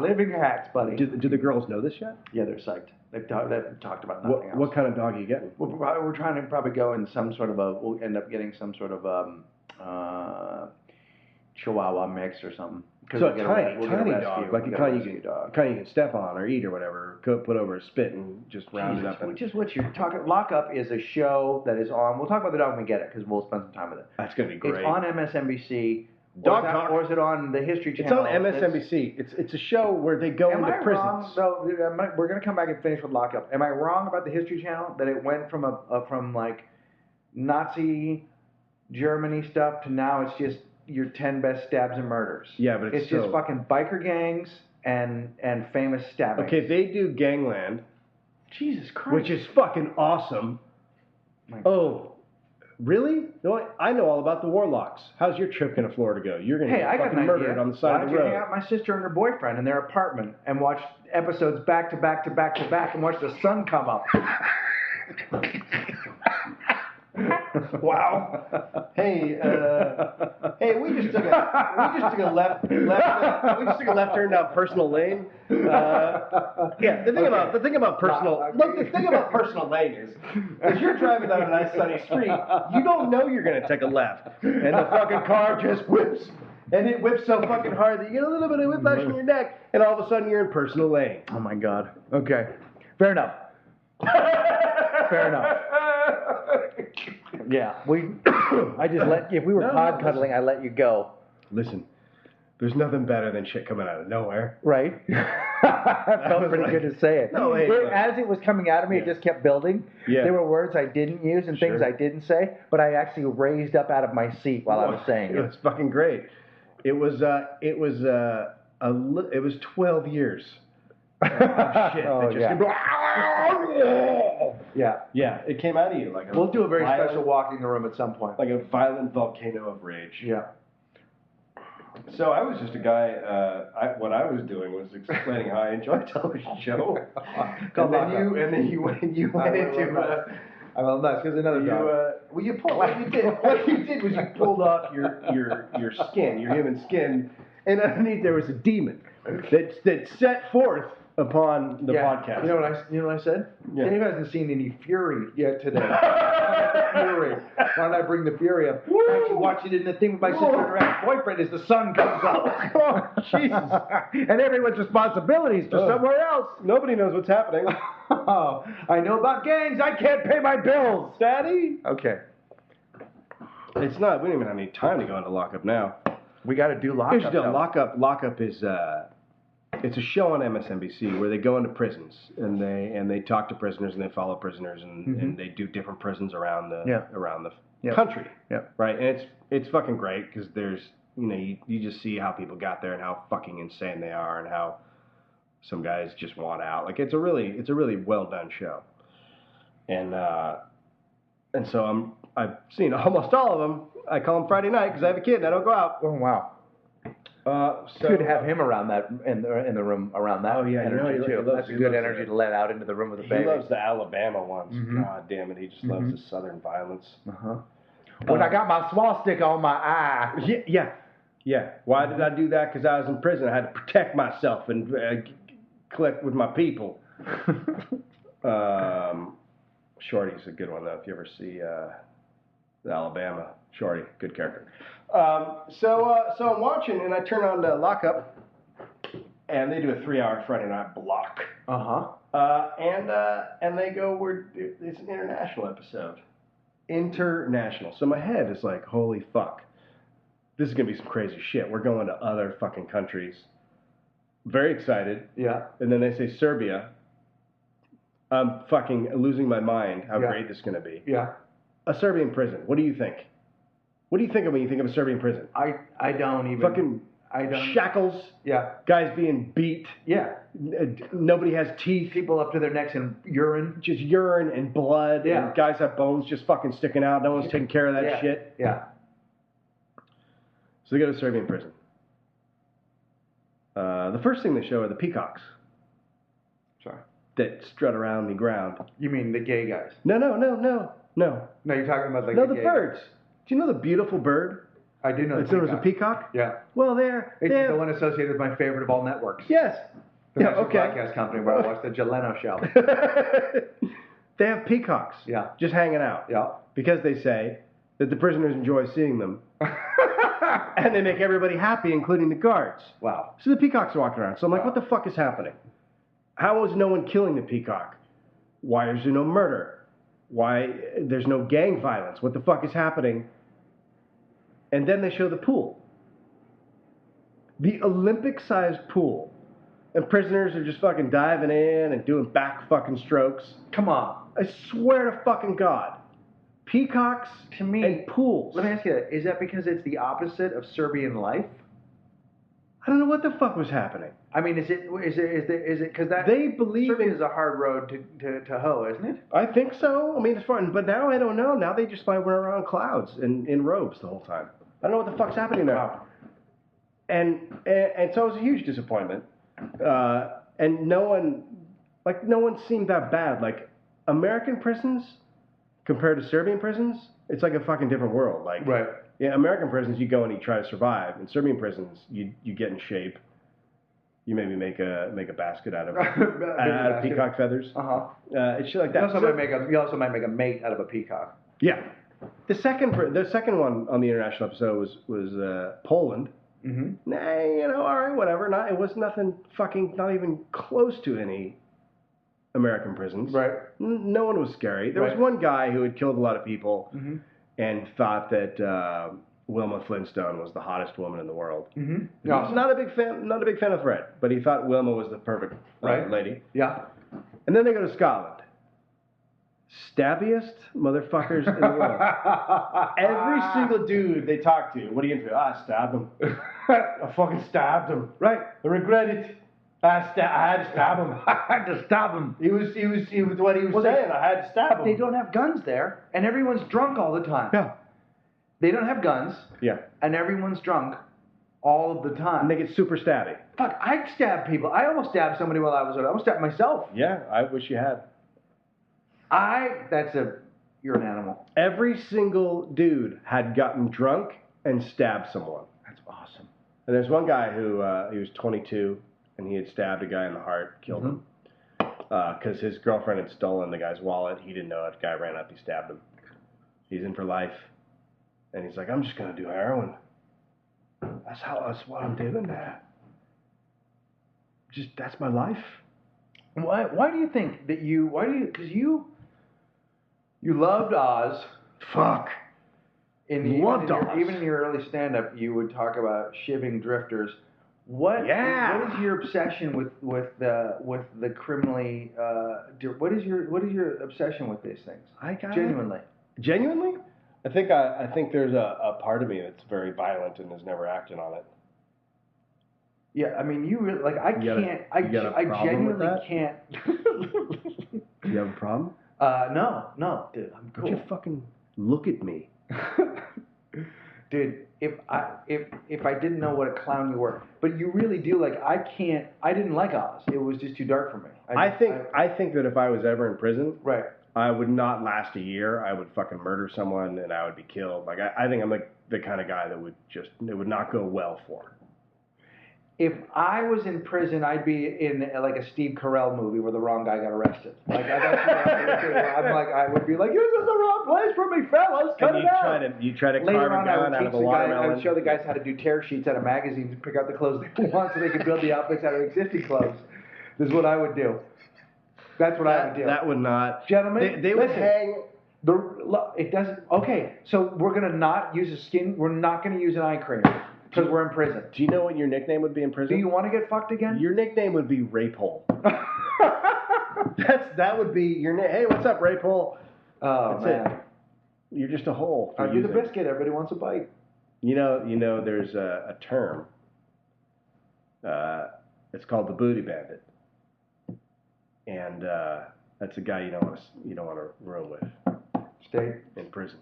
Living hats, buddy. Do the girls know this yet? Yeah, they're psyched. They've talked about nothing else. What kind of dog are you getting? We're trying to probably go in some sort of we'll end up getting some sort of Chihuahua mix or something. So a tiny dog, like a kind you can step on or eat or whatever, put over a spit and just round it up. Which is what you're talking. Lockup is a show that is on. We'll talk about the dog when we get it because we'll spend some time with it. That's gonna be great. It's on MSNBC. Dog Talk. Or is it on the History It's Channel? on MSNBC. It's a show where they go into prisons. Wrong? So we're gonna come back and finish with Lockup. Am I wrong about the History Channel that it went from from like Nazi Germany stuff to now it's just your 10 best stabs and murders? Yeah, but it's just fucking biker gangs and famous stabbings. Okay, they do Gangland. Jesus Christ. Which is fucking awesome. Oh. Really? No, I know all about the Warlocks. How's your trip to Florida go? You're going to get fucking murdered on the side of the road. Why don't you hang out with my sister and her boyfriend in their apartment and watch episodes back to back to back to back and watch the sun come up? Wow. Hey, we just took a left turn down Personal Lane. Yeah, the thing about Personal Lane is you're driving down a nice sunny street, you don't know you're gonna take a left, and the fucking car just whips. And it whips so fucking hard that you get a little bit of whiplash in your neck, and all of a sudden you're in Personal Lane. Oh my God. Okay. Fair enough. Fair enough. Yeah, I just if we were pod cuddling, I let you go. Listen, there's nothing better than shit coming out of nowhere. Right? That felt pretty good to say it. No, as it was coming out of me, it just kept building. Yeah. There were words I didn't use and things I didn't say, but I actually raised up out of my seat while I was saying it. It was fucking great. It was 12 years. Shit. Yeah, it came out of you like we'll do a very special walk in the room at some point. Like a violent volcano of rage. Yeah. So I was just a guy, what I was doing was explaining how I enjoy a television show. and then you went into... well, that's because another dog. What you did was you pulled off your skin, your human skin, and underneath there was a demon that set forth upon the podcast. You know what I said? Yeah. Dave hasn't seen any fury yet today. Fury. Why don't I bring the fury up? I'm actually watching it in the thing with my sister and her ex-boyfriend as the sun comes up. Oh, Jesus. And everyone's responsibilities to somewhere else. Nobody knows what's happening. Oh, I know about gangs. I can't pay my bills. Daddy? Okay. It's not. We don't even have any time to go into Lockup now. We got to do Lockup. Lockup is it's a show on MSNBC where they go into prisons and they talk to prisoners and they follow prisoners and they do different prisons around the country. Yeah. Right. And it's fucking great because there's you just see how people got there and how fucking insane they are and how some guys just want out. Like it's a really well done show. And so I've seen almost all of them. I call them Friday night because I have a kid and I don't go out. Oh wow. So it's good to have him around that in the room around that. Oh yeah, energy too. That's a good energy to let out into the room with the baby. He loves the Alabama ones. God damn it, he just loves the Southern violence. When I got my swastika on my eye. Yeah. Why did I do that? Because I was in prison. I had to protect myself and collect with my people. Shorty's a good one though. If you ever see the Alabama Shorty, good character. So I'm watching and I turn on the Lockup, and they do a 3-hour Friday night block. And they go, it's an international episode. International. So my head is like, holy fuck, this is gonna be some crazy shit. We're going to other fucking countries. Very excited. Yeah. And then they say Serbia. I'm fucking losing my mind. How great this is gonna be. Yeah. A Serbian prison. What do you think? What do you think of when you think of a Serbian prison? I don't even. I don't. Shackles. Yeah. Guys being beat. Yeah. Nobody has teeth. People up to their necks in urine. Just urine and blood. Yeah. And guys have bones just fucking sticking out. No one's taking care of that shit. Yeah. So they go to Serbian prison. The first thing they show are the peacocks. Sorry. That strut around the ground. You mean the gay guys? No. No. No, you're talking about like No, the gay- birds. Do you know the beautiful bird? I do know. It's known as a peacock? Yeah, Well, it's they're the one associated with my favorite of all networks. yes. The Yeah, National okay. Broadcast Company, where I watch the Jeleno show. They have peacocks. Yeah. Just hanging out. Yeah. Because they say that the prisoners enjoy seeing them, and they make everybody happy, including the guards. Wow. So the peacock's walking around. So I'm like, Wow. what the fuck is happening? How is no one killing the peacock? Why is there no murder? Why there's no gang violence? What the fuck is happening? And then they show the pool. The Olympic-sized pool. And prisoners are just fucking diving in and doing back fucking strokes. Come on. I swear to fucking God. Peacocks To me- and pools. Let me ask you that. Is that because it's the opposite of Serbian life? I don't know what the fuck was happening. I mean, is it because that They believe Serbia in... is a hard road to hoe, isn't it? I think so. I mean, it's fun. But now I don't know. Now they just fly around clouds in robes the whole time. I don't know what the fuck's happening there. Wow. And so it was a huge disappointment. And no one seemed that bad. Like, American prisons compared to Serbian prisons, it's like a fucking different world. Like, Right. yeah, American prisons, you go and you try to survive. In Serbian prisons, you get in shape. You maybe make a basket out of peacock feathers. Uh-huh. It's shit like You that. also, So- might make a mate out of a peacock. yeah. The second one on the international episode was Poland. Mm-hmm. Nah, all right, whatever. It was nothing fucking, not even close to any American prisons. Right. No one was scary. There was Right. one guy who had killed a lot of people Mm-hmm. and thought that Wilma Flintstone was the hottest woman in the world. Mm-hmm. He was not a big fan of Fred, but he thought Wilma was the perfect Right. lady. Yeah. And then they go to Scotland. Stabbiest motherfuckers in the world. Every single dude they talk to, what are you into? I stabbed him. I fucking stabbed him. Right. I regret it. I had to stab him. I had to stop him. He was what he was Well, saying. I had to stab him. They don't have guns there, and everyone's drunk all the time. Yeah. They don't have guns, Yeah. and everyone's drunk all of the time. And they get super stabby. Fuck, I'd stab people. I almost stabbed somebody while I was there. I almost stabbed myself. Yeah, I wish you had. You're an animal. Every single dude had gotten drunk and stabbed someone. That's awesome. And there's one guy who he was 22 and he had stabbed a guy in the heart, killed him. Because his girlfriend had stolen the guy's wallet. He didn't know it. The guy ran up, he stabbed him. He's in for life. And he's like, I'm just going to do heroin. That's what I'm doing now. That's my life. Why do you think that because you loved Oz. Fuck. Loved Oz. Even in your early stand-up, you would talk about shivving drifters. What is your obsession with the criminally? What is your obsession with these things? Genuinely. Genuinely? I think there's a part of me that's very violent and has never acted on it. Yeah, I mean, you really like. I You got a- can't. you got a I problem with genuinely that? can't. Do you have a problem? No, dude, I'm cool. Would you fucking look at me? Dude, if I didn't know what a clown you were, but you really do, like, I didn't like Oz. It was just too dark for me. I think that if I was ever in prison, Right. I would not last a year. I would fucking murder someone and I would be killed. Like I think I'm like the kind of guy that it would not go well for. If I was in prison, I'd be in like a Steve Carell movie where the wrong guy got arrested. Like that's what I would be like, this is the wrong place for me, fellas. Cut And it out. you try to Later carve a on, I gun would out teach of a the guy. I watermelon. would show the guys how to do tear sheets out of magazines and pick out the clothes they want, so they could build the outfits out of existing clothes. This is what I would do. That's what I would do. That would not. Gentlemen, They would listen. hang. It doesn't. Okay, so we're gonna not use a skin. We're not gonna use an eye cream because we're in prison. Do you know what your nickname would be in prison? Do you want to get fucked again? Your nickname would be Rape Hole. That would be your name. Hey, what's up, Rape Hole? Oh That's man, it. You're just a hole. For I do the using. biscuit. Everybody wants a bite. You know, there's a term. It's called the booty bandit, and that's a guy you don't want to room with Stay. in prison.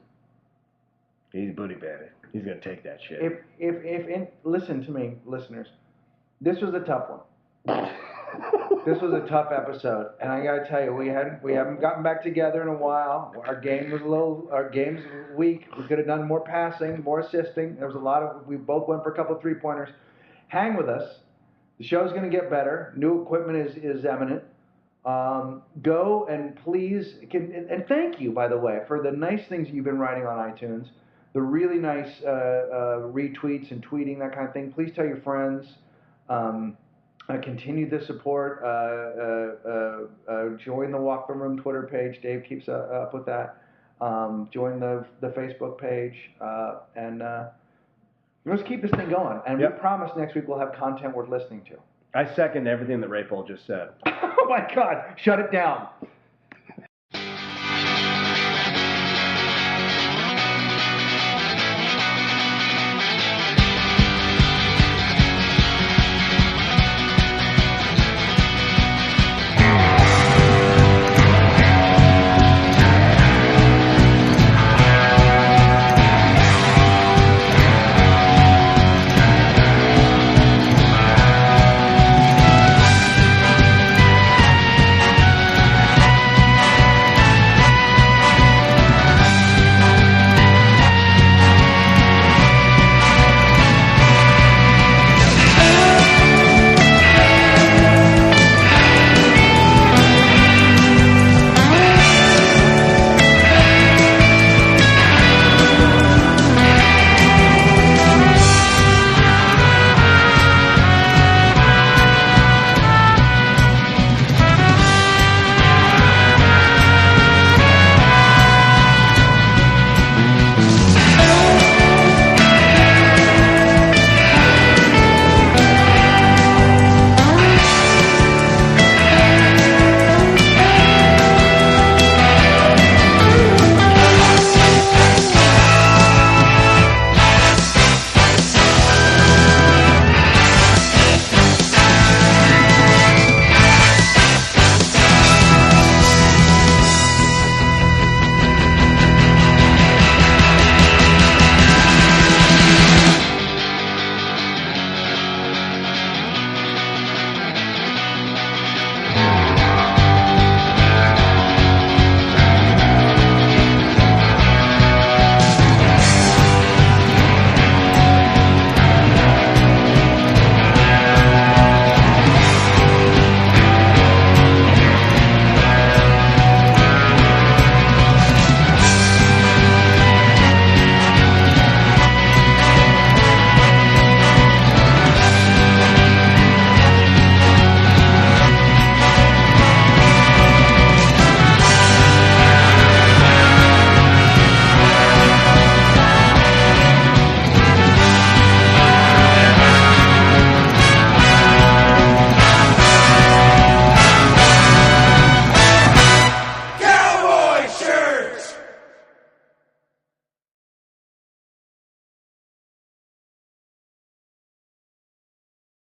He's a booty bandit. He's gonna take that shit. Listen to me, listeners. This was a tough one. This was a tough episode, and I gotta tell you, we haven't gotten back together in a while. Our game's weak. We could have done more passing, more assisting. There was we both went for a couple of 3-pointers. Hang with us. The show's gonna get better. New equipment is imminent. Go and please, and thank you, by the way, for the nice things you've been writing on iTunes, the really nice retweets and tweeting, that kind of thing. Please tell your friends. Continue the support. Join the Walk the Room Twitter page. Dave keeps up with that. Join the Facebook page. And let's keep this thing going. And we promise next week we'll have content worth listening to. I second everything that Ray Paul just said. Oh my God! Shut it down.